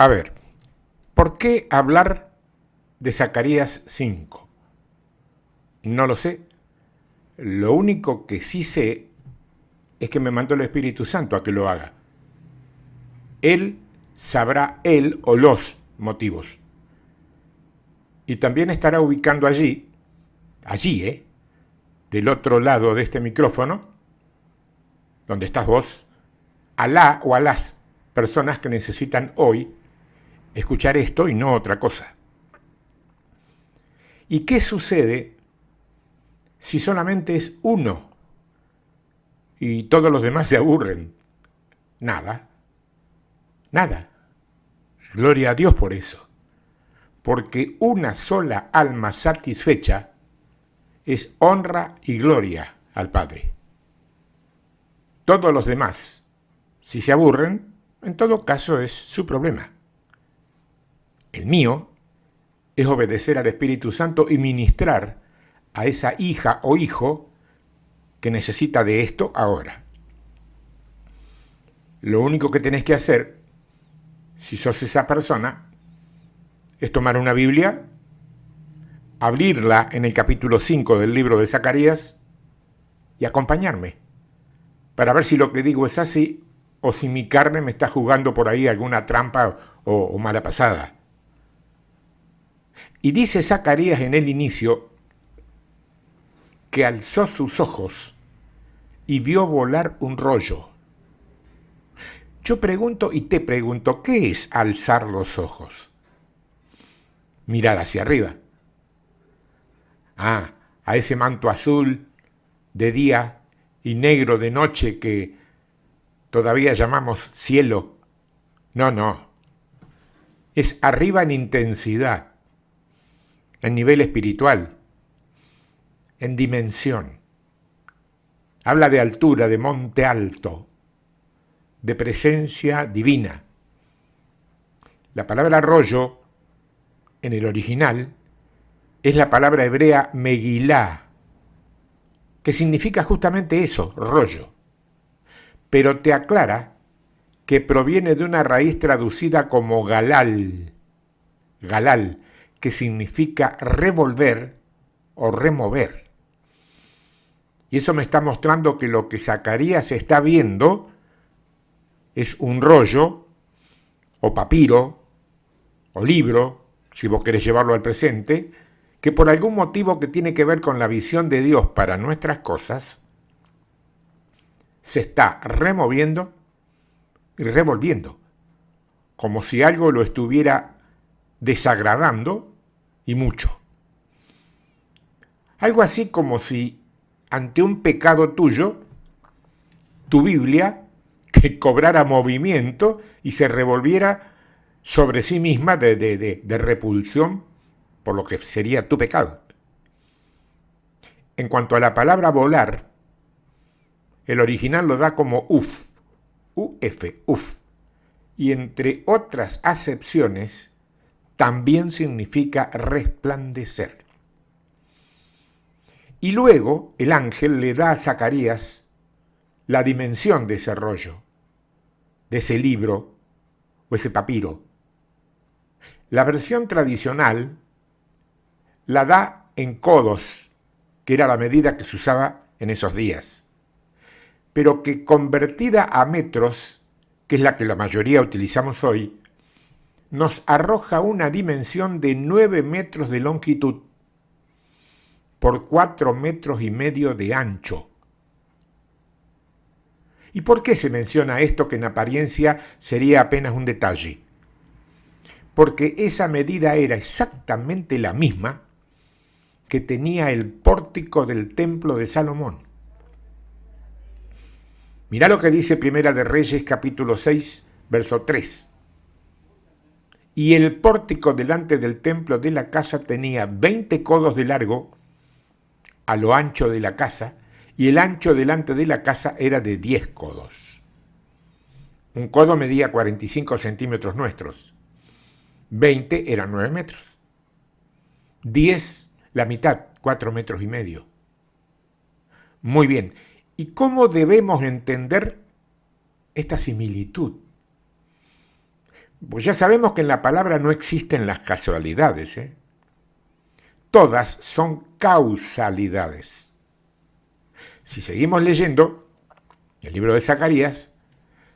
A ver, ¿por qué hablar de Zacarías 5? No lo sé. Lo único que sí sé es que me mandó el Espíritu Santo a que lo haga. Él sabrá él o los motivos. Y también estará ubicando allí, del otro lado de este micrófono, donde estás vos, a la o a las personas que necesitan hoy escuchar esto y no otra cosa. ¿Y qué sucede si solamente es uno y todos los demás se aburren? Nada. Gloria a Dios por eso. Porque una sola alma satisfecha es honra y gloria al Padre. Todos los demás, si se aburren, en todo caso es su problema. El mío es obedecer al Espíritu Santo y ministrar a esa hija o hijo que necesita de esto ahora. Lo único que tenés que hacer, si sos esa persona, es tomar una Biblia, abrirla en el capítulo 5 del libro de Zacarías y acompañarme, para ver si lo que digo es así o si mi carne me está jugando por ahí alguna trampa o mala pasada. Y dice Zacarías en el inicio que alzó sus ojos y vio volar un rollo. Yo pregunto y te pregunto, ¿qué es alzar los ojos? Mirar hacia arriba. A ese manto azul de día y negro de noche que todavía llamamos cielo. No. Es arriba en intensidad, en nivel espiritual, en dimensión. Habla de altura, de monte alto, de presencia divina. La palabra rollo, en el original, es la palabra hebrea megilá, que significa justamente eso, rollo. Pero te aclara que proviene de una raíz traducida como galal, que significa revolver o remover. Y eso me está mostrando que lo que Zacarías está viendo es un rollo, o papiro, o libro, si vos querés llevarlo al presente, que por algún motivo que tiene que ver con la visión de Dios para nuestras cosas, se está removiendo y revolviendo, como si algo lo estuviera desagradando y mucho. Algo así como si ante un pecado tuyo, tu Biblia, que cobrara movimiento y se revolviera sobre sí misma de repulsión por lo que sería tu pecado. En cuanto a la palabra volar, el original lo da como uf, uf, y entre otras acepciones también significa resplandecer. Y luego el ángel le da a Zacarías la dimensión de ese rollo, de ese libro o ese papiro. La versión tradicional la da en codos, que era la medida que se usaba en esos días, pero que convertida a metros, que es la que la mayoría utilizamos hoy, nos arroja una dimensión de 9 metros de longitud por 4 metros y medio de ancho. ¿Y por qué se menciona esto que en apariencia sería apenas un detalle? Porque esa medida era exactamente la misma que tenía el pórtico del templo de Salomón. Mirá lo que dice Primera de Reyes, capítulo 6, verso 3. Y el pórtico delante del templo de la casa tenía 20 codos de largo a lo ancho de la casa, y el ancho delante de la casa era de 10 codos. Un codo medía 45 centímetros nuestros. 20 eran 9 metros. 10, la mitad, 4 metros y medio. Muy bien. ¿Y cómo debemos entender esta similitud? Pues ya sabemos que en la palabra no existen las casualidades, ¿eh? Todas son causalidades. Si seguimos leyendo el libro de Zacarías,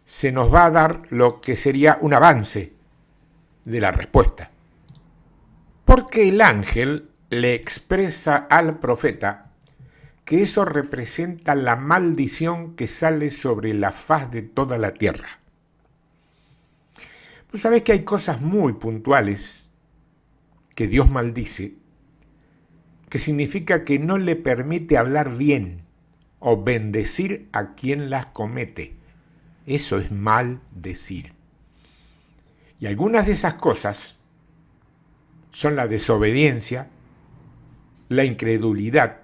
se nos va a dar lo que sería un avance de la respuesta. Porque el ángel le expresa al profeta que eso representa la maldición que sale sobre la faz de toda la tierra. Pues sabés que hay cosas muy puntuales que Dios maldice, que significa que no le permite hablar bien o bendecir a quien las comete. Eso es maldecir. Y algunas de esas cosas son la desobediencia, la incredulidad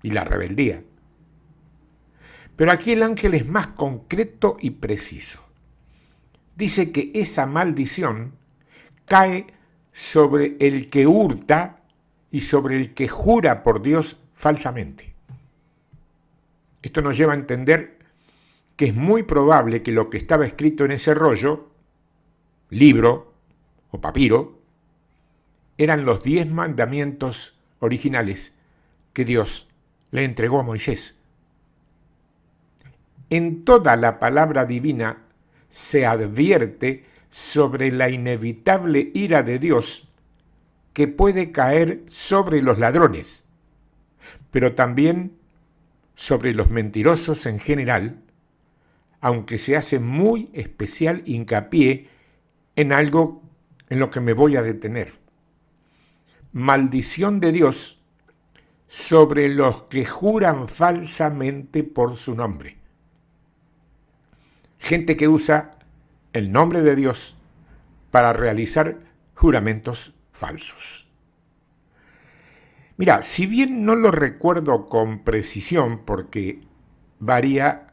y la rebeldía. Pero aquí el ángel es más concreto y preciso. Dice que esa maldición cae sobre el que hurta y sobre el que jura por Dios falsamente. Esto nos lleva a entender que es muy probable que lo que estaba escrito en ese rollo, libro o papiro, eran los 10 mandamientos originales que Dios le entregó a Moisés. En toda la palabra divina se advierte sobre la inevitable ira de Dios que puede caer sobre los ladrones, pero también sobre los mentirosos en general, aunque se hace muy especial hincapié en algo en lo que me voy a detener. Maldición de Dios sobre los que juran falsamente por su nombre. Gente que usa el nombre de Dios para realizar juramentos falsos. Mira, si bien no lo recuerdo con precisión porque varía,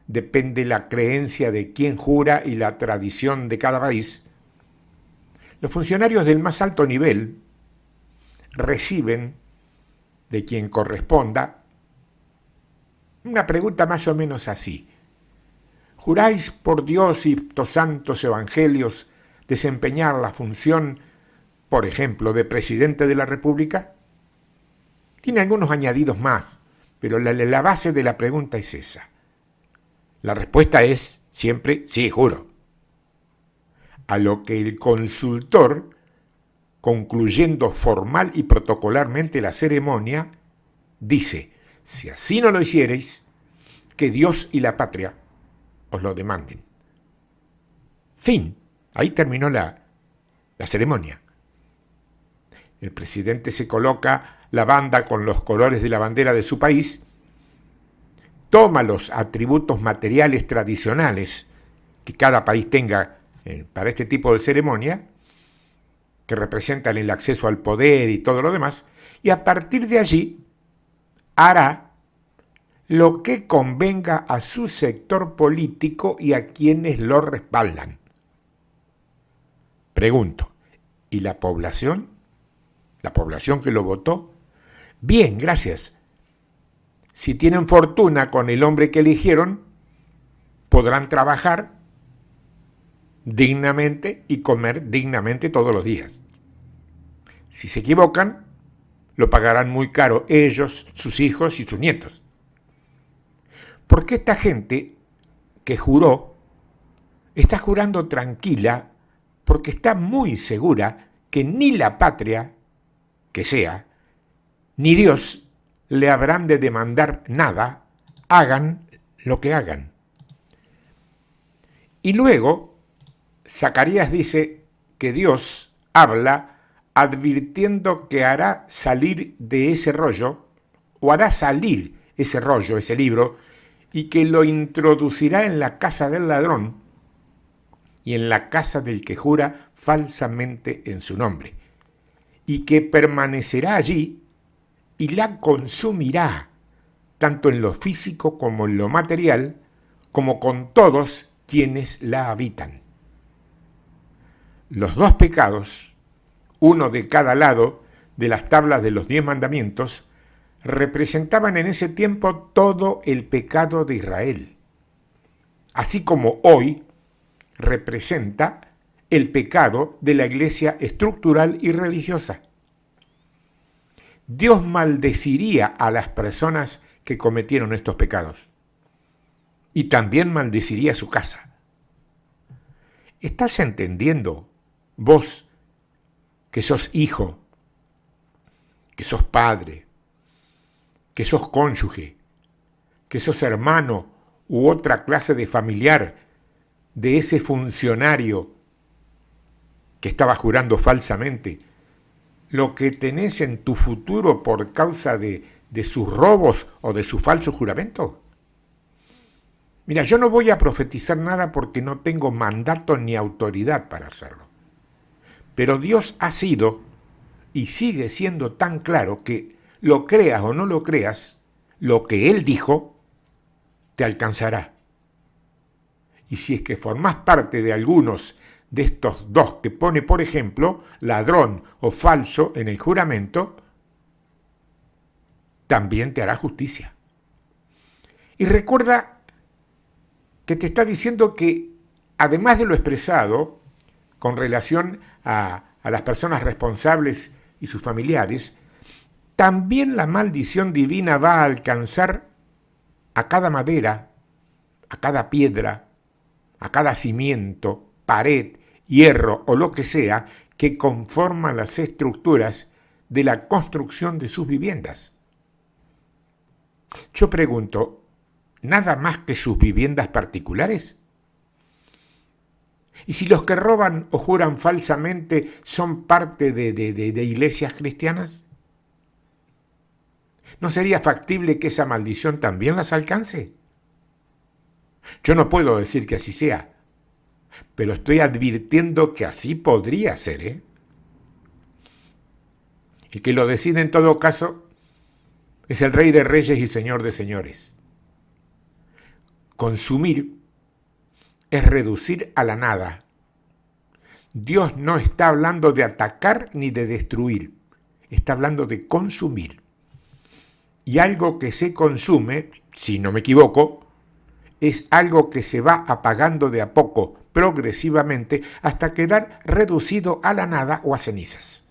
depende la creencia de quién jura y la tradición de cada país, los funcionarios del más alto nivel reciben de quien corresponda una pregunta más o menos así. ¿Juráis por Dios y los santos evangelios desempeñar la función, por ejemplo, de presidente de la República? Tiene algunos añadidos más, pero la base de la pregunta es esa. La respuesta es siempre sí, juro. A lo que el consultor, concluyendo formal y protocolarmente la ceremonia, dice: si así no lo hiciereis, que Dios y la patria os lo demanden. Fin. Ahí terminó la ceremonia. El presidente se coloca la banda con los colores de la bandera de su país, toma los atributos materiales tradicionales que cada país tenga para este tipo de ceremonia, que representan el acceso al poder y todo lo demás, y a partir de allí hará lo que convenga a su sector político y a quienes lo respaldan. Pregunto, ¿y la población? ¿La población que lo votó? Bien, gracias. Si tienen fortuna con el hombre que eligieron, podrán trabajar dignamente y comer dignamente todos los días. Si se equivocan, lo pagarán muy caro ellos, sus hijos y sus nietos. Porque esta gente que juró está jurando tranquila porque está muy segura que ni la patria que sea, ni Dios le habrán de demandar nada, hagan lo que hagan. Y luego, Zacarías dice que Dios habla advirtiendo que hará salir de ese rollo, o hará salir ese rollo, ese libro, y que lo introducirá en la casa del ladrón y en la casa del que jura falsamente en su nombre, y que permanecerá allí y la consumirá, tanto en lo físico como en lo material, como con todos quienes la habitan. Los 2 pecados, uno de cada lado de las tablas de los 10 mandamientos, representaban en ese tiempo todo el pecado de Israel, así como hoy representa el pecado de la iglesia estructural y religiosa. Dios maldeciría a las personas que cometieron estos pecados y también maldeciría su casa. ¿Estás entendiendo, vos, que sos hijo, que sos padre, que sos cónyuge, que sos hermano u otra clase de familiar de ese funcionario que estaba jurando falsamente, lo que tenés en tu futuro por causa de sus robos o de su falso juramento? Mira, yo no voy a profetizar nada porque no tengo mandato ni autoridad para hacerlo. Pero Dios ha sido y sigue siendo tan claro que, lo creas o no lo creas, lo que Él dijo te alcanzará. Y si es que formás parte de algunos de estos dos que pone, por ejemplo, ladrón o falso en el juramento, también te hará justicia. Y recuerda que te está diciendo que, además de lo expresado con relación a las personas responsables y sus familiares, también la maldición divina va a alcanzar a cada madera, a cada piedra, a cada cimiento, pared, hierro o lo que sea que conforman las estructuras de la construcción de sus viviendas. Yo pregunto, ¿nada más que sus viviendas particulares? ¿Y si los que roban o juran falsamente son parte de iglesias cristianas? ¿No sería factible que esa maldición también las alcance? Yo no puedo decir que así sea, pero estoy advirtiendo que así podría ser, ¿eh? Y que lo decide en todo caso es el Rey de Reyes y Señor de Señores. Consumir es reducir a la nada. Dios no está hablando de atacar ni de destruir, está hablando de consumir. Y algo que se consume, si no me equivoco, es algo que se va apagando de a poco, progresivamente, hasta quedar reducido a la nada o a cenizas.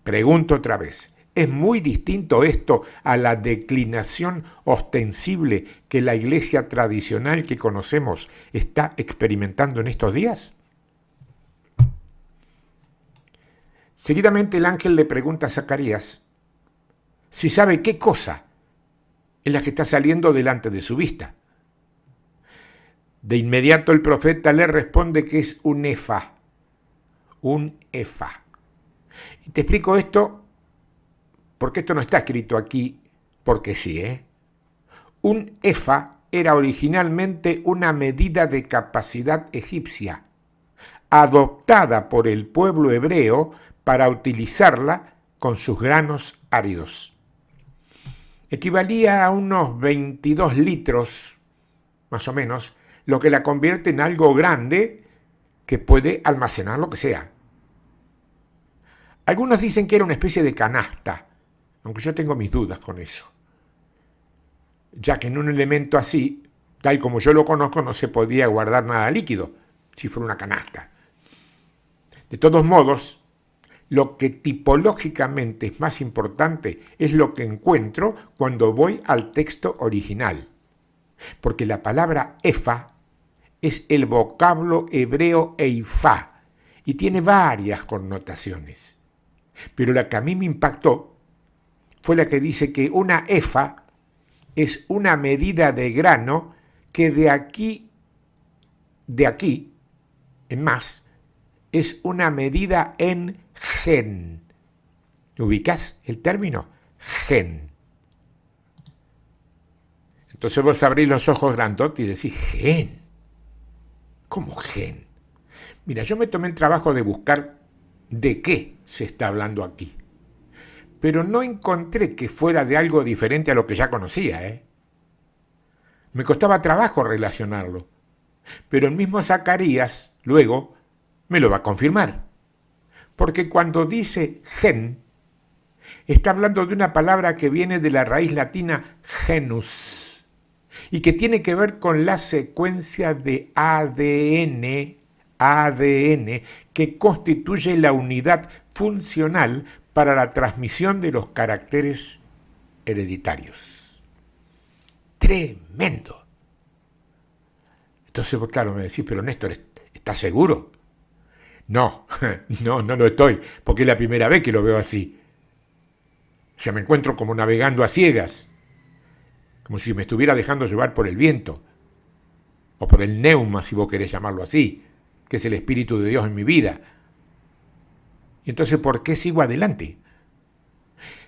Pregunto otra vez, ¿es muy distinto esto a la declinación ostensible que la iglesia tradicional que conocemos está experimentando en estos días? Seguidamente el ángel le pregunta a Zacarías si sabe qué cosa es la que está saliendo delante de su vista. De inmediato el profeta le responde que es un efa. Un efa. Y te explico esto porque esto no está escrito aquí porque sí, ¿eh? Un efa era originalmente una medida de capacidad egipcia, adoptada por el pueblo hebreo para utilizarla con sus granos áridos. Equivalía a unos 22 litros, más o menos, lo que la convierte en algo grande que puede almacenar lo que sea. Algunos dicen que era una especie de canasta, aunque yo tengo mis dudas con eso, ya que en un elemento así, tal como yo lo conozco, no se podía guardar nada líquido, si fuera una canasta. De todos modos, lo que tipológicamente es más importante es lo que encuentro cuando voy al texto original, porque la palabra efa es el vocablo hebreo eifá y tiene varias connotaciones. Pero la que a mí me impactó fue la que dice que una efa es una medida de grano que de aquí en más, es una medida en gen. ¿Ubicás el término? Gen. Entonces vos abrís los ojos grandotes y decís, gen. ¿Cómo gen? Mira, yo me tomé el trabajo de buscar de qué se está hablando aquí, pero no encontré que fuera de algo diferente a lo que ya conocía, ¿eh? Me costaba trabajo relacionarlo, pero el mismo Zacarías luego me lo va a confirmar, porque cuando dice gen, está hablando de una palabra que viene de la raíz latina genus y que tiene que ver con la secuencia de ADN ADN que constituye la unidad funcional para la transmisión de los caracteres hereditarios. Tremendo. Entonces, pues, claro, me decís, pero Néstor, ¿estás seguro? No, no lo estoy, porque es la primera vez que lo veo así. O sea, me encuentro como navegando a ciegas, como si me estuviera dejando llevar por el viento, o por el neuma, si vos querés llamarlo así, que es el Espíritu de Dios en mi vida. Y entonces, ¿por qué sigo adelante?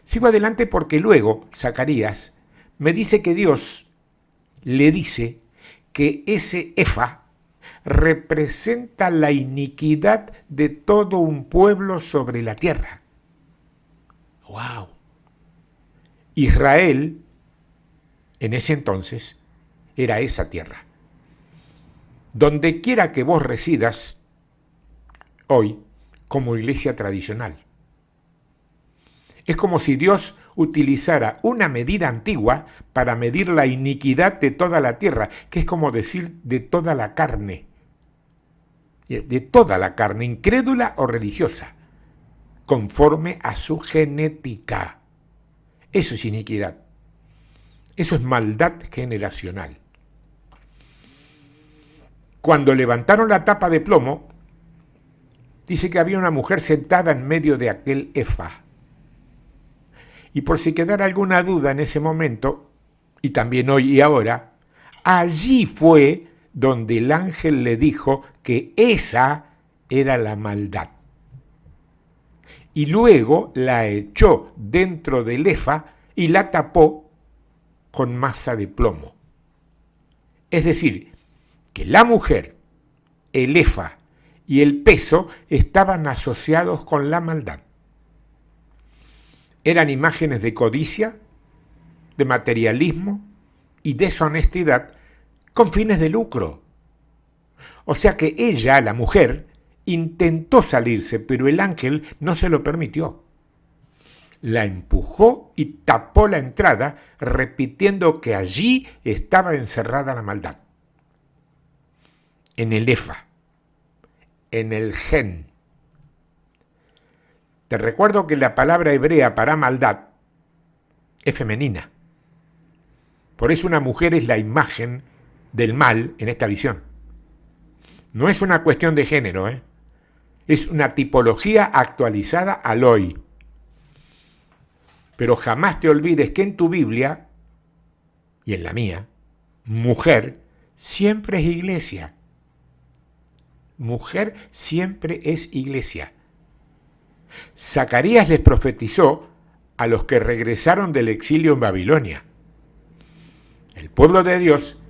Sigo adelante porque luego Zacarías me dice que Dios le dice que ese Efa representa la iniquidad de todo un pueblo sobre la tierra. ¡Wow! Israel, en ese entonces, era esa tierra. Donde quiera que vos residas, hoy, como iglesia tradicional. Es como si Dios utilizara una medida antigua para medir la iniquidad de toda la tierra, que es como decir de toda la carne, incrédula o religiosa, conforme a su genética. Eso es iniquidad. Eso es maldad generacional. Cuando levantaron la tapa de plomo, dice que había una mujer sentada en medio de aquel efa. Y por si quedara alguna duda en ese momento, y también hoy y ahora, allí fue donde el ángel le dijo que esa era la maldad. Y luego la echó dentro del efa y la tapó con masa de plomo. Es decir, que la mujer, el efa y el peso estaban asociados con la maldad. Eran imágenes de codicia, de materialismo y deshonestidad con fines de lucro. O sea que ella, la mujer, intentó salirse, pero el ángel no se lo permitió. La empujó y tapó la entrada, repitiendo que allí estaba encerrada la maldad. En el efa, en el gen. Te recuerdo que la palabra hebrea para maldad es femenina. Por eso una mujer es la imagen del mal en esta visión. No es una cuestión de género, es una tipología actualizada al hoy. Pero jamás te olvides que en tu Biblia, y en la mía, mujer siempre es iglesia. Mujer siempre es iglesia. Zacarías les profetizó a los que regresaron del exilio en Babilonia. El pueblo de Dios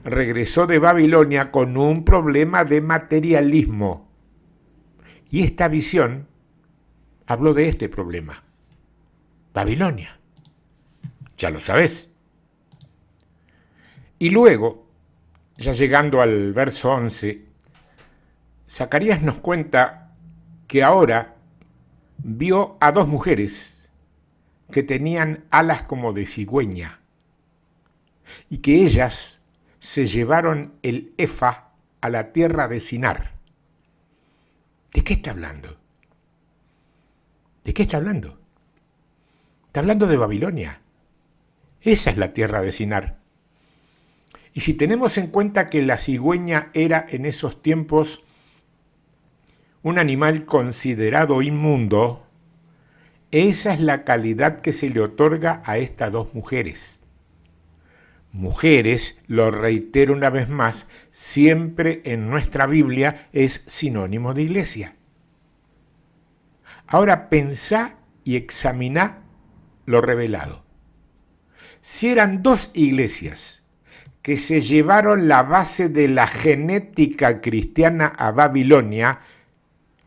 regresó de Babilonia con un problema de materialismo. Y esta visión habló de este problema. Babilonia. Ya lo sabes. Y luego, ya llegando al verso 11, Zacarías nos cuenta que ahora vio a dos mujeres que tenían alas como de cigüeña y que ellas se llevaron el efa a la tierra de Sinar. ¿De qué está hablando? ¿De qué está hablando? Está hablando de Babilonia. Esa es la tierra de Sinar. Y si tenemos en cuenta que la cigüeña era en esos tiempos un animal considerado inmundo, esa es la calidad que se le otorga a estas dos mujeres. Mujeres, lo reitero una vez más, siempre en nuestra Biblia es sinónimo de iglesia. Ahora pensá y examiná lo revelado. Si eran dos iglesias que se llevaron la base de la genética cristiana a Babilonia,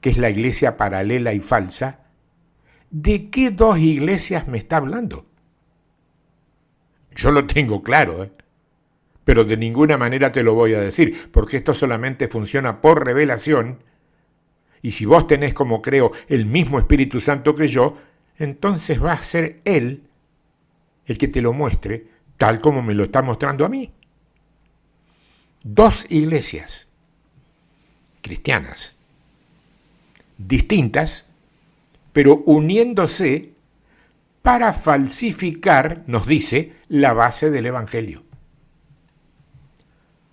que es la iglesia paralela y falsa, ¿de qué dos iglesias me está hablando? Yo lo tengo claro, pero de ninguna manera te lo voy a decir, porque esto solamente funciona por revelación, y si vos tenés, como creo, el mismo Espíritu Santo que yo, entonces va a ser Él el que te lo muestre, tal como me lo está mostrando a mí. Dos iglesias. cristianas, distintas, pero uniéndose para falsificar, nos dice, la base del Evangelio.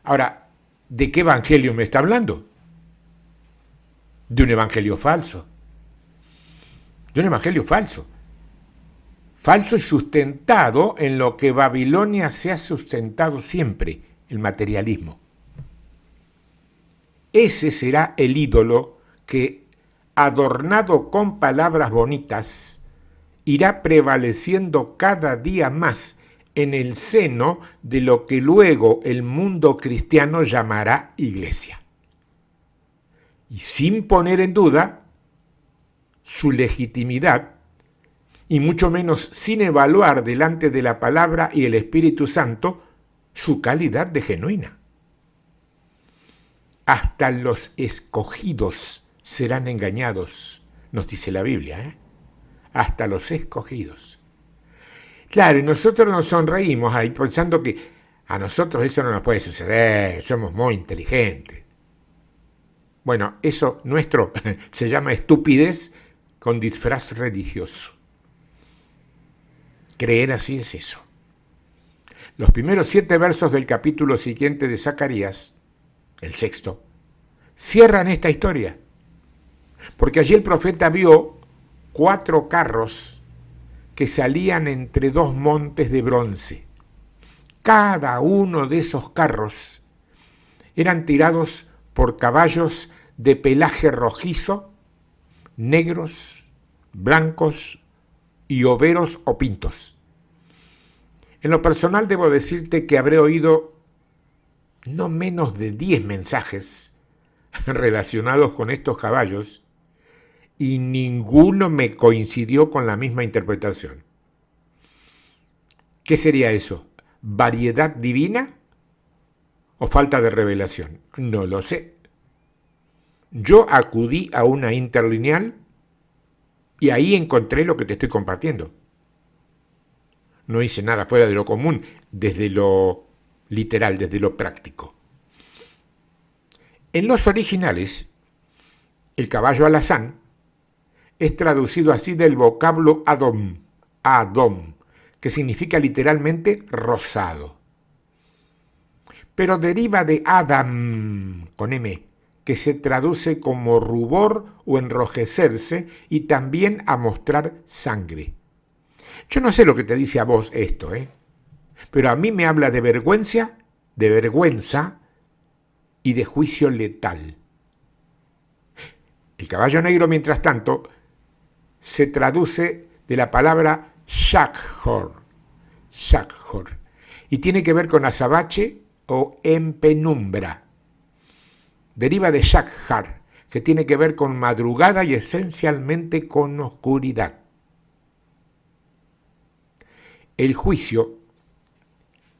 Ahora, ¿de qué Evangelio me está hablando? De un Evangelio falso. De un Evangelio falso. Falso y sustentado en lo que Babilonia se ha sustentado siempre, el materialismo. Ese será el ídolo que, adornado con palabras bonitas, irá prevaleciendo cada día más en el seno de lo que luego el mundo cristiano llamará iglesia. Y sin poner en duda su legitimidad, y mucho menos sin evaluar delante de la palabra y el Espíritu Santo su calidad de genuina. Hasta los escogidos serán engañados, nos dice la Biblia, hasta los escogidos. Claro, y nosotros nos sonreímos ahí pensando que a nosotros eso no nos puede suceder, somos muy inteligentes. Bueno, eso nuestro se llama estupidez con disfraz religioso. Creer así es eso. Los primeros 7 versos del capítulo siguiente de Zacarías, el 6º, cierran esta historia, porque allí el profeta vio 4 carros que salían entre 2 montes de bronce. Cada uno de esos carros eran tirados por caballos de pelaje rojizo, negros, blancos y overos o pintos. En lo personal debo decirte que habré oído no menos de 10 mensajes relacionados con estos caballos y ninguno me coincidió con la misma interpretación. ¿Qué sería eso? ¿Variedad divina o falta de revelación? No lo sé. Yo acudí a una interlineal y ahí encontré lo que te estoy compartiendo. No hice nada fuera de lo común, desde lo literal, desde lo práctico. En los originales, el caballo alazán es traducido así del vocablo Adom, que significa literalmente rosado. Pero deriva de Adam, con M, que se traduce como rubor o enrojecerse y también a mostrar sangre. Yo no sé lo que te dice a vos esto, pero a mí me habla de vergüenza y de juicio letal. El caballo negro, mientras tanto, se traduce de la palabra shakhor, y tiene que ver con azabache o en penumbra. Deriva de shakhar, que tiene que ver con madrugada y esencialmente con oscuridad. El juicio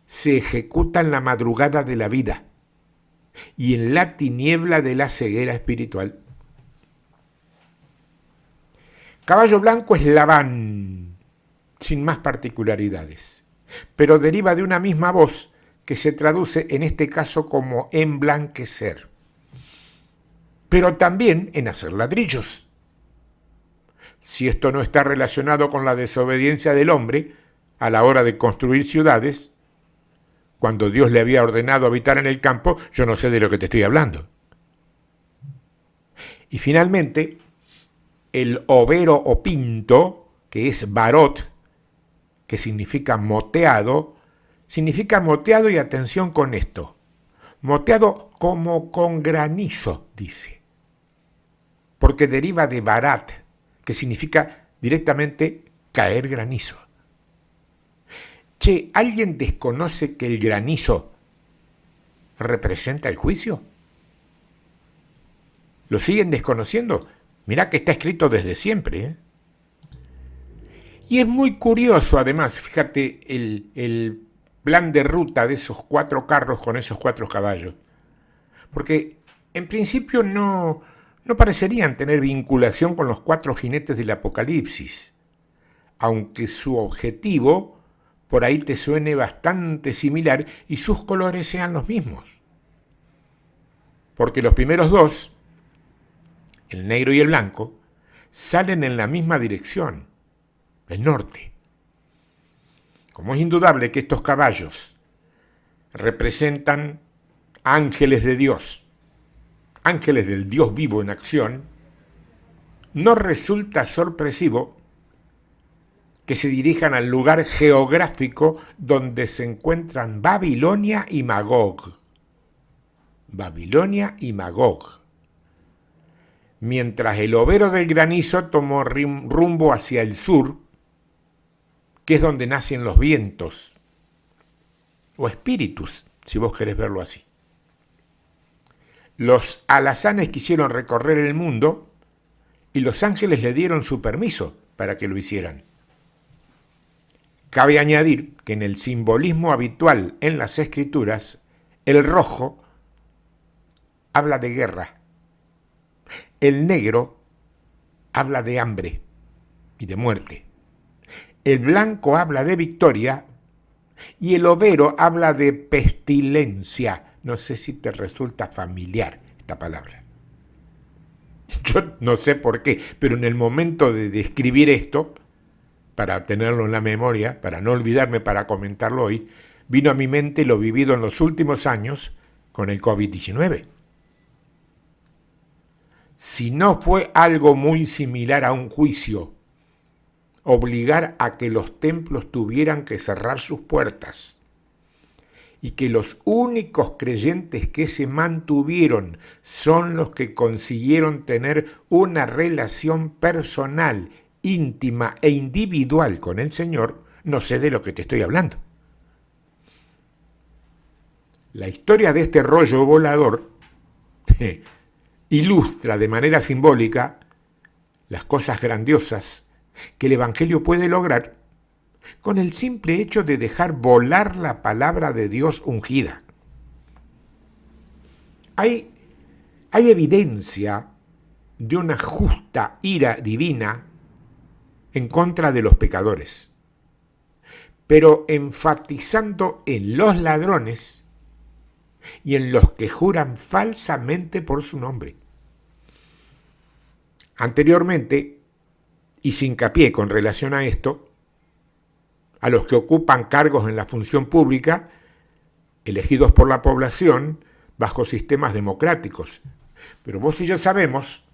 se ejecuta en la madrugada de la vida y en la tiniebla de la ceguera espiritual. Caballo blanco es Labán, sin más particularidades, pero deriva de una misma voz que se traduce en este caso como emblanquecer, pero también en hacer ladrillos. Si esto no está relacionado con la desobediencia del hombre a la hora de construir ciudades, cuando Dios le había ordenado habitar en el campo, yo no sé de lo que te estoy hablando. Y finalmente, el overo o pinto, que es barot, que significa moteado y atención con esto, moteado como con granizo, dice, porque deriva de barat, que significa directamente caer granizo. Che, ¿alguien desconoce que el granizo representa el juicio? ¿Lo siguen desconociendo? Mirá que está escrito desde siempre, Y es muy curioso, además, fíjate, el plan de ruta de esos 4 carros con esos 4 caballos. Porque en principio no parecerían tener vinculación con los 4 jinetes del Apocalipsis, aunque su objetivo por ahí te suene bastante similar y sus colores sean los mismos. Porque los primeros 2 el negro y el blanco, salen en la misma dirección, el norte. Como es indudable que estos caballos representan ángeles de Dios, ángeles del Dios vivo en acción, no resulta sorpresivo que se dirijan al lugar geográfico donde se encuentran Babilonia y Magog. Babilonia y Magog. Mientras el overo del granizo tomó rumbo hacia el sur, que es donde nacen los vientos, o espíritus, si vos querés verlo así. Los alazanes quisieron recorrer el mundo y los ángeles le dieron su permiso para que lo hicieran. Cabe añadir que en el simbolismo habitual en las escrituras, el rojo habla de guerra, el negro habla de hambre y de muerte, el blanco habla de victoria y el overo habla de pestilencia. No sé si te resulta familiar esta palabra. Yo no sé por qué, pero en el momento de describir esto, para tenerlo en la memoria, para no olvidarme para comentarlo hoy, vino a mi mente lo vivido en los últimos años con el COVID-19. Si no fue algo muy similar a un juicio, obligar a que los templos tuvieran que cerrar sus puertas y que los únicos creyentes que se mantuvieron son los que consiguieron tener una relación personal, íntima e individual con el Señor, no sé de lo que te estoy hablando. La historia de este rollo volador ilustra de manera simbólica las cosas grandiosas que el Evangelio puede lograr con el simple hecho de dejar volar la palabra de Dios ungida. Hay evidencia de una justa ira divina en contra de los pecadores, pero enfatizando en los ladrones y en los que juran falsamente por su nombre. Anteriormente, y sin hincapié con relación a esto, a los que ocupan cargos en la función pública, elegidos por la población bajo sistemas democráticos. Pero vos y yo sabemos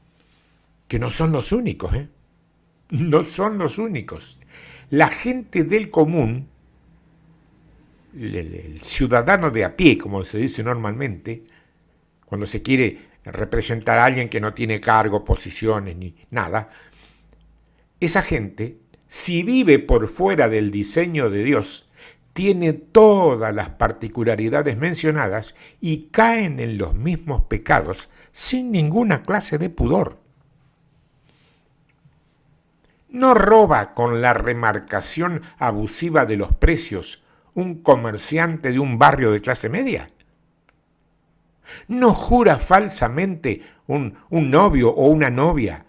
que no son los únicos, ¿eh? No son los únicos. La gente del común, el ciudadano de a pie, como se dice normalmente, cuando se quiere representar a alguien que no tiene cargo, posiciones ni nada, esa gente, si vive por fuera del diseño de Dios, tiene todas las particularidades mencionadas y caen en los mismos pecados sin ninguna clase de pudor. ¿No roba con la remarcación abusiva de los precios un comerciante de un barrio de clase media? ¿No jura falsamente un novio o una novia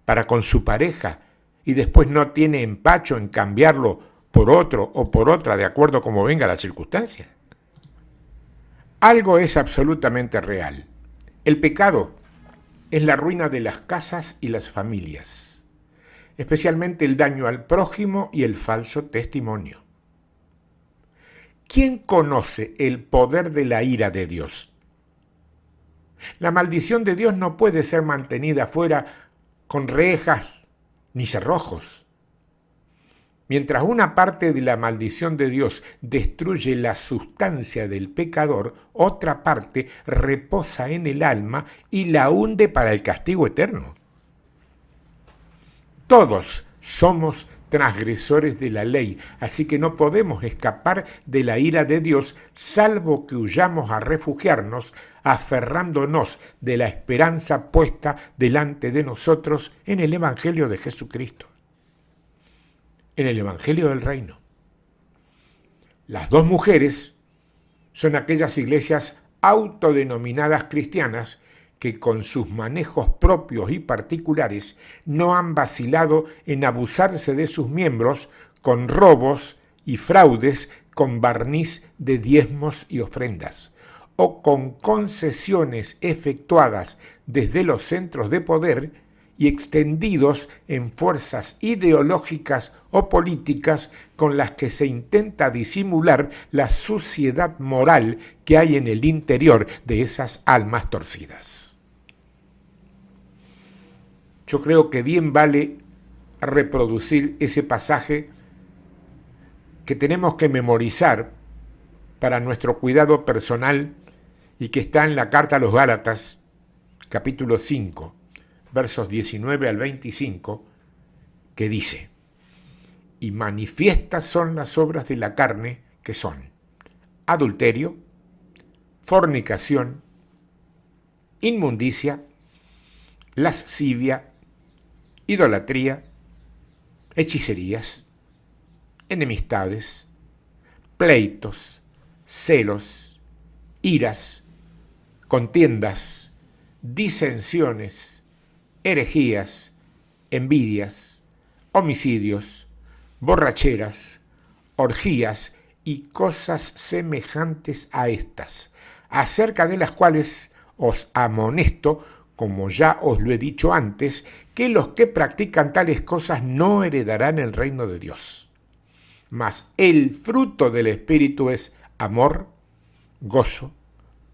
para con su pareja y después no tiene empacho en cambiarlo por otro o por otra de acuerdo como venga la circunstancia? Algo es absolutamente real. El pecado es la ruina de las casas y las familias, especialmente el daño al prójimo y el falso testimonio. ¿Quién conoce el poder de la ira de Dios? La maldición de Dios no puede ser mantenida fuera con rejas ni cerrojos. Mientras una parte de la maldición de Dios destruye la sustancia del pecador, otra parte reposa en el alma y la hunde para el castigo eterno. Todos somos transgresores de la ley, así que no podemos escapar de la ira de Dios, salvo que huyamos a refugiarnos, aferrándonos de la esperanza puesta delante de nosotros en el Evangelio de Jesucristo, en el Evangelio del Reino. Las dos mujeres son aquellas iglesias autodenominadas cristianas que con sus manejos propios y particulares no han vacilado en abusarse de sus miembros con robos y fraudes con barniz de diezmos y ofrendas, o con concesiones efectuadas desde los centros de poder y extendidos en fuerzas ideológicas o políticas con las que se intenta disimular la suciedad moral que hay en el interior de esas almas torcidas. Yo creo que bien vale reproducir ese pasaje que tenemos que memorizar para nuestro cuidado personal y que está en la carta a los Gálatas, capítulo 5, versos 19 al 25, que dice: y manifiestas son las obras de la carne, que son adulterio, fornicación, inmundicia, lascivia, idolatría, hechicerías, enemistades, pleitos, celos, iras, contiendas, disensiones, herejías, envidias, homicidios, borracheras, orgías y cosas semejantes a estas, acerca de las cuales os amonesto, como ya os lo he dicho antes, que los que practican tales cosas no heredarán el reino de Dios. Mas el fruto del Espíritu es amor, gozo,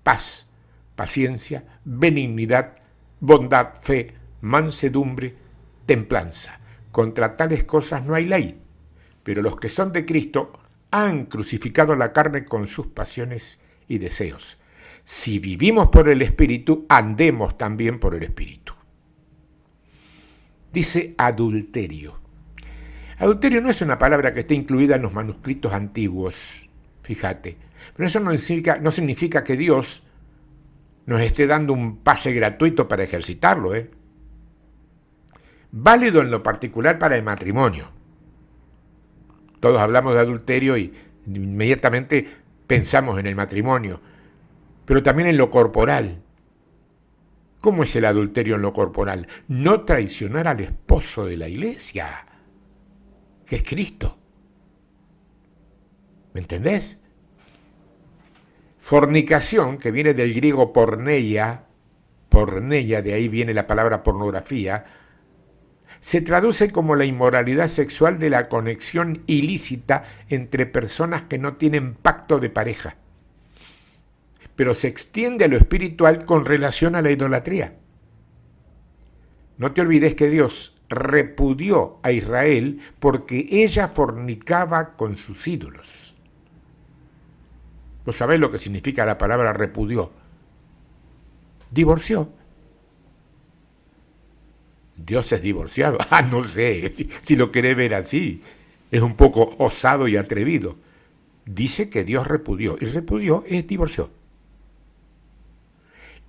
paz, paciencia, benignidad, bondad, fe, mansedumbre, templanza. Contra tales cosas no hay ley, pero los que son de Cristo han crucificado la carne con sus pasiones y deseos. Si vivimos por el Espíritu, andemos también por el Espíritu. Dice adulterio. Adulterio no es una palabra que esté incluida en los manuscritos antiguos, fíjate. Pero eso no significa que Dios nos esté dando un pase gratuito para ejercitarlo, Válido en lo particular para el matrimonio. Todos hablamos de adulterio y inmediatamente pensamos en el matrimonio, pero también en lo corporal. ¿Cómo es el adulterio en lo corporal? No traicionar al esposo de la iglesia, que es Cristo. ¿Me entendés? Fornicación, que viene del griego porneia, de ahí viene la palabra pornografía, se traduce como la inmoralidad sexual de la conexión ilícita entre personas que no tienen pacto de pareja, pero se extiende a lo espiritual con relación a la idolatría. No te olvides que Dios repudió a Israel porque ella fornicaba con sus ídolos. ¿Vos sabés lo que significa la palabra repudió? Divorció. Dios es divorciado. No sé, si lo querés ver así. Es un poco osado y atrevido. Dice que Dios repudió, y repudió es divorció.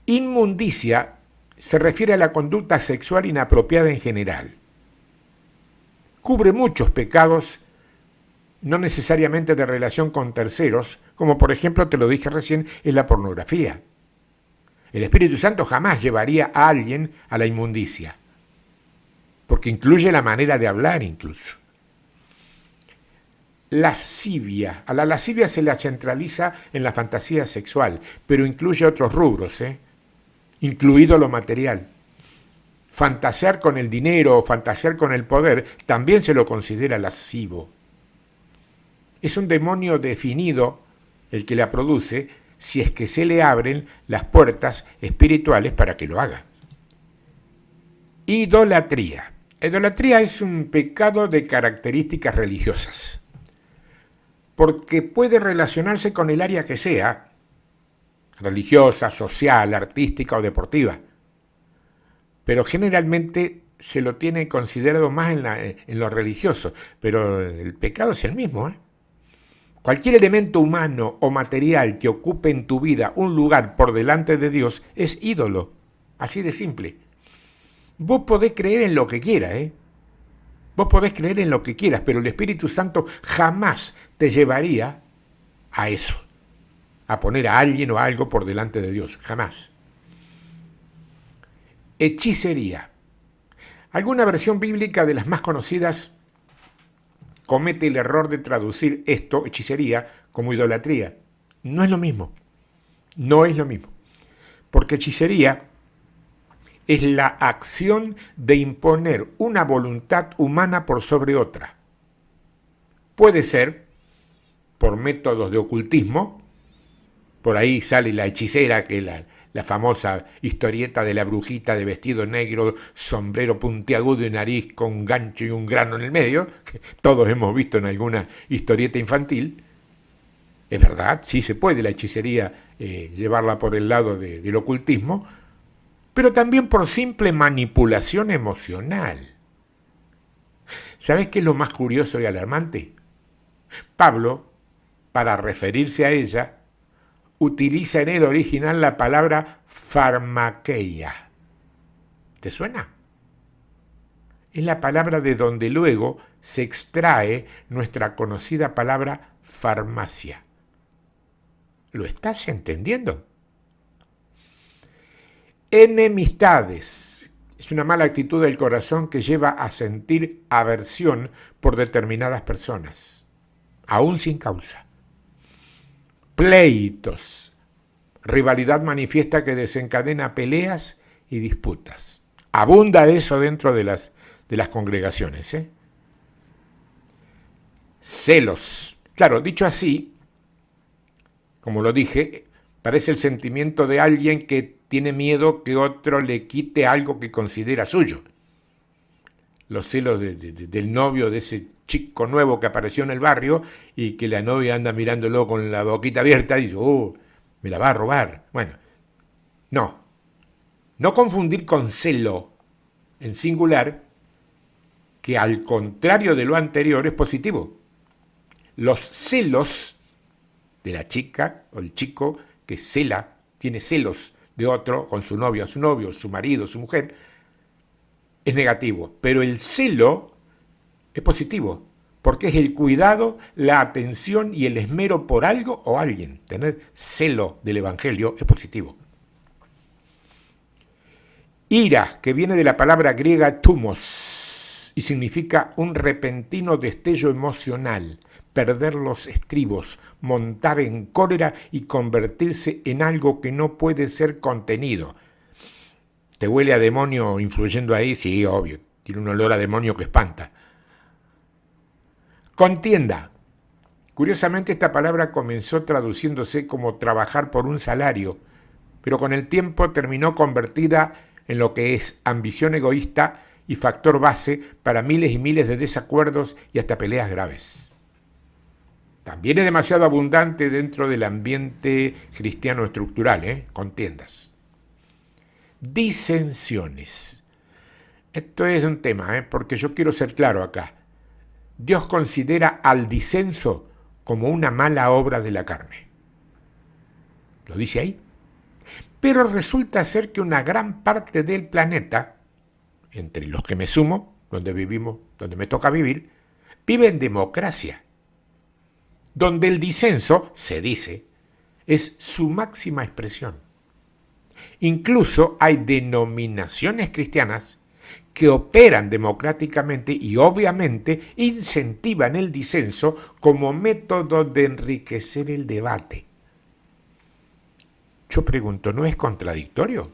Inmundicia se refiere a la conducta sexual inapropiada en general. Cubre muchos pecados, no necesariamente de relación con terceros, como por ejemplo, te lo dije recién, es la pornografía. El Espíritu Santo jamás llevaría a alguien a la inmundicia, porque incluye la manera de hablar incluso. Lascivia. A la lascivia se la centraliza en la fantasía sexual, pero incluye otros rubros, incluido lo material. Fantasear con el dinero o fantasear con el poder también se lo considera lascivo. Es un demonio definido el que la produce, si es que se le abren las puertas espirituales para que lo haga. Idolatría. Idolatría es un pecado de características religiosas, porque puede relacionarse con el área que sea, religiosa, social, artística o deportiva, pero generalmente se lo tiene considerado más en lo religioso, pero el pecado es el mismo, Cualquier elemento humano o material que ocupe en tu vida un lugar por delante de Dios es ídolo, así de simple. Vos podés creer en lo que quieras, Vos podés creer en lo que quieras, pero el Espíritu Santo jamás te llevaría a eso, a poner a alguien o a algo por delante de Dios, jamás. Hechicería. Alguna versión bíblica de las más conocidas comete el error de traducir esto, hechicería, como idolatría. No es lo mismo. No es lo mismo. Porque hechicería es la acción de imponer una voluntad humana por sobre otra. Puede ser por métodos de ocultismo, por ahí sale la hechicera, que es la famosa historieta de la brujita de vestido negro, sombrero puntiagudo y nariz con un gancho y un grano en el medio, que todos hemos visto en alguna historieta infantil. Es verdad, sí se puede la hechicería llevarla por el lado del ocultismo, pero también por simple manipulación emocional. ¿Sabes qué es lo más curioso y alarmante? Pablo, para referirse a ella, utiliza en el original la palabra farmakeia. ¿Te suena? Es la palabra de donde luego se extrae nuestra conocida palabra farmacia. ¿Lo estás entendiendo? Enemistades. Es una mala actitud del corazón que lleva a sentir aversión por determinadas personas, aún sin causa. Pleitos. Rivalidad manifiesta que desencadena peleas y disputas. Abunda eso dentro de las congregaciones. Celos. Claro, dicho así, como lo dije, parece el sentimiento de alguien que tiene miedo que otro le quite algo que considera suyo. Los celos del novio de ese chico nuevo que apareció en el barrio y que la novia anda mirándolo con la boquita abierta y dice, me la va a robar. Bueno, no confundir con celo en singular, que al contrario de lo anterior es positivo. Los celos de la chica o el chico que cela, tiene celos de otro con su novia, su novio, su marido, su mujer, es negativo. Pero el celo es positivo, porque es el cuidado, la atención y el esmero por algo o alguien. Tener celo del Evangelio es positivo. Ira, que viene de la palabra griega thumos y significa un repentino destello emocional, perder los estribos, montar en cólera y convertirse en algo que no puede ser contenido. ¿Te huele a demonio influyendo ahí? Sí, obvio, tiene un olor a demonio que espanta. Contienda. Curiosamente esta palabra comenzó traduciéndose como trabajar por un salario, pero con el tiempo terminó convertida en lo que es ambición egoísta y factor base para miles y miles de desacuerdos y hasta peleas graves. También es demasiado abundante dentro del ambiente cristiano estructural, contiendas. Disensiones. Esto es un tema, porque yo quiero ser claro acá. Dios considera al disenso como una mala obra de la carne. Lo dice ahí. Pero resulta ser que una gran parte del planeta, entre los que me sumo, donde vivimos, donde me toca vivir, vive en democracia, donde el disenso, se dice, es su máxima expresión. Incluso hay denominaciones cristianas que operan democráticamente y obviamente incentivan el disenso como método de enriquecer el debate. Yo pregunto, ¿no es contradictorio?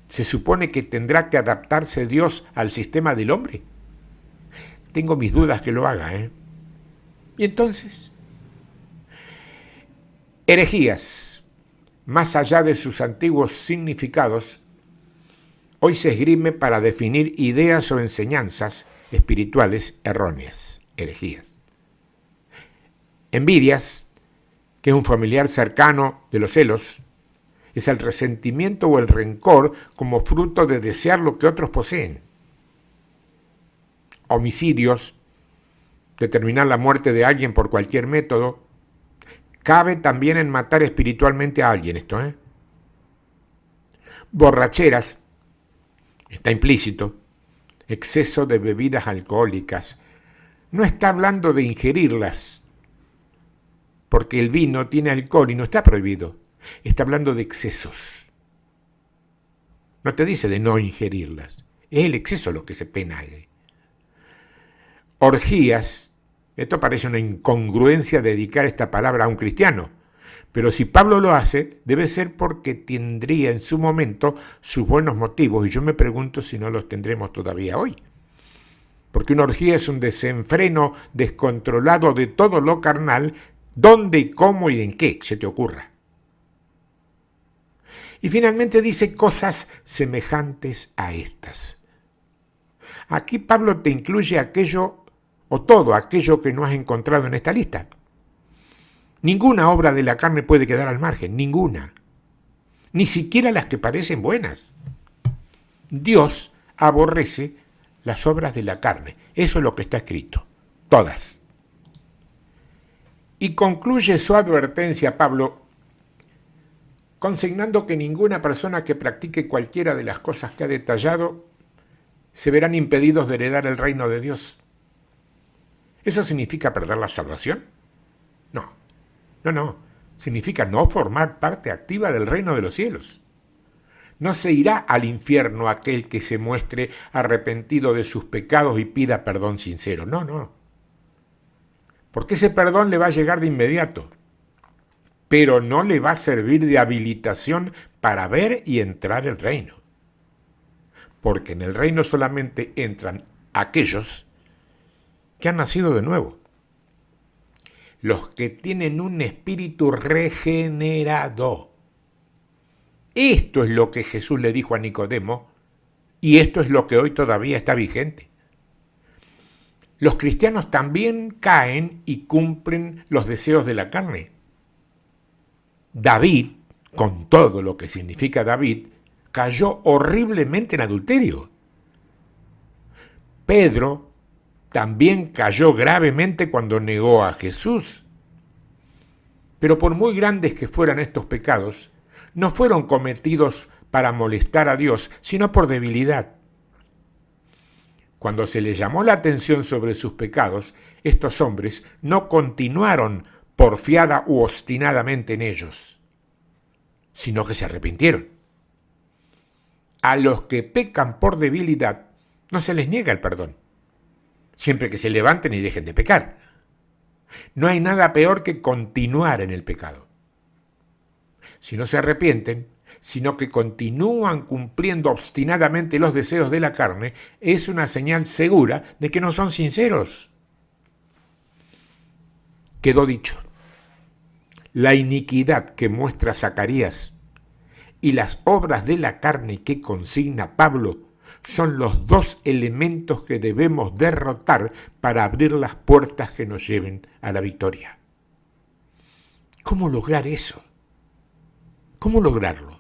¿Se supone que tendrá que adaptarse Dios al sistema del hombre? Tengo mis dudas que lo haga, ¿Y entonces? Herejías, más allá de sus antiguos significados, hoy se esgrime para definir ideas o enseñanzas espirituales erróneas, herejías. Envidias, que es un familiar cercano de los celos, es el resentimiento o el rencor como fruto de desear lo que otros poseen. Homicidios, determinar la muerte de alguien por cualquier método, cabe también en matar espiritualmente a alguien esto, Borracheras, está implícito, exceso de bebidas alcohólicas, no está hablando de ingerirlas, porque el vino tiene alcohol y no está prohibido, está hablando de excesos. No te dice de no ingerirlas, es el exceso lo que se pena. Orgías, esto parece una incongruencia dedicar esta palabra a un cristiano, Pero si Pablo lo hace, debe ser porque tendría en su momento sus buenos motivos, y yo me pregunto si no los tendremos todavía hoy. Porque una orgía es un desenfreno descontrolado de todo lo carnal, dónde y cómo y en qué se te ocurra. Y finalmente dice cosas semejantes a estas. Aquí Pablo te incluye aquello o todo aquello que no has encontrado en esta lista. Ninguna obra de la carne puede quedar al margen, ninguna. Ni siquiera las que parecen buenas. Dios aborrece las obras de la carne. Eso es lo que está escrito. Todas. Y concluye su advertencia, Pablo, consignando que ninguna persona que practique cualquiera de las cosas que ha detallado se verán impedidos de heredar el reino de Dios. ¿Eso significa perder la salvación? No. Significa no formar parte activa del reino de los cielos. No se irá al infierno aquel que se muestre arrepentido de sus pecados y pida perdón sincero. No. Porque ese perdón le va a llegar de inmediato, pero no le va a servir de habilitación para ver y entrar el reino. Porque en el reino solamente entran aquellos que han nacido de nuevo. Los que tienen un espíritu regenerado. Esto es lo que Jesús le dijo a Nicodemo y esto es lo que hoy todavía está vigente. Los cristianos también caen y cumplen los deseos de la carne. David, con todo lo que significa David, cayó horriblemente en adulterio. Pedro también cayó gravemente cuando negó a Jesús. Pero por muy grandes que fueran estos pecados, no fueron cometidos para molestar a Dios, sino por debilidad. Cuando se les llamó la atención sobre sus pecados, estos hombres no continuaron porfiada u obstinadamente en ellos, sino que se arrepintieron. A los que pecan por debilidad no se les niega el perdón, siempre que se levanten y dejen de pecar. No hay nada peor que continuar en el pecado. Si no se arrepienten, sino que continúan cumpliendo obstinadamente los deseos de la carne, es una señal segura de que no son sinceros. Quedó dicho. La iniquidad que muestra Zacarías y las obras de la carne que consigna Pablo son los dos elementos que debemos derrotar para abrir las puertas que nos lleven a la victoria. ¿Cómo lograr eso? ¿Cómo lograrlo?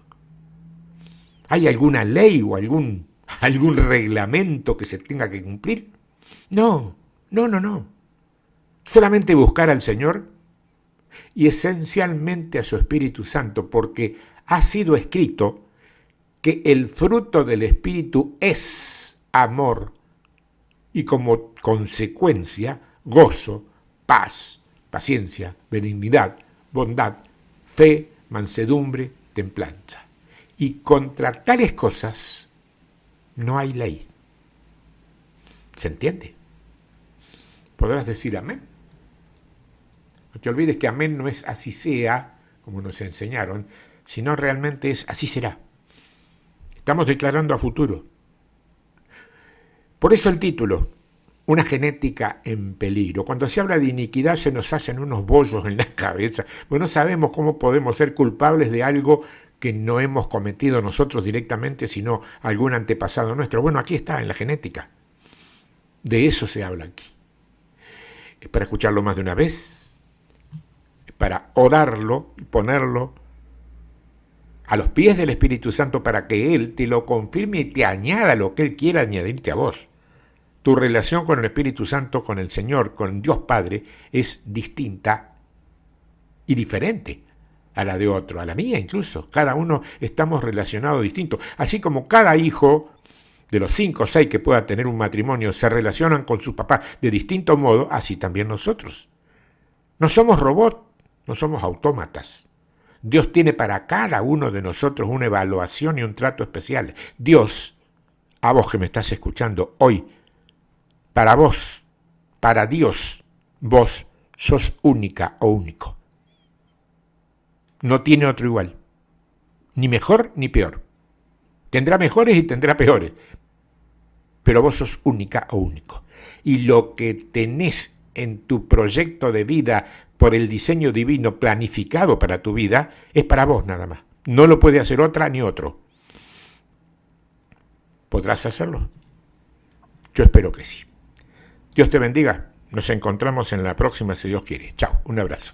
¿Hay alguna ley o algún reglamento que se tenga que cumplir? No. Solamente buscar al Señor y esencialmente a su Espíritu Santo, porque ha sido escrito que el fruto del Espíritu es amor y como consecuencia gozo, paz, paciencia, benignidad, bondad, fe, mansedumbre, templanza. Y contra tales cosas no hay ley. ¿Se entiende? Podrás decir amén. No te olvides que amén no es así sea, como nos enseñaron, sino realmente es así será. Estamos declarando a futuro. Por eso el título, una genética en peligro. Cuando se habla de iniquidad se nos hacen unos bollos en la cabeza. Pues no sabemos cómo podemos ser culpables de algo que no hemos cometido nosotros directamente, sino algún antepasado nuestro. Bueno, aquí está, en la genética. De eso se habla aquí. Es para escucharlo más de una vez, es para orarlo y ponerlo a los pies del Espíritu Santo para que Él te lo confirme y te añada lo que Él quiera añadirte a vos. Tu relación con el Espíritu Santo, con el Señor, con Dios Padre, es distinta y diferente a la de otro, a la mía incluso. Cada uno estamos relacionados distintos. Así como cada hijo de los 5 o 6 que pueda tener un matrimonio se relacionan con su papá de distinto modo, así también nosotros. No somos robots, no somos autómatas. Dios tiene para cada uno de nosotros una evaluación y un trato especial. Dios, a vos que me estás escuchando hoy, para vos, para Dios, vos sos única o único. No tiene otro igual. Ni mejor ni peor. Tendrá mejores y tendrá peores. Pero vos sos única o único. Y lo que tenés en tu proyecto de vida por el diseño divino planificado para tu vida es para vos nada más. No lo puede hacer otra ni otro. ¿Podrás hacerlo? Yo espero que sí. Dios te bendiga. Nos encontramos en la próxima si Dios quiere. Chao, un abrazo.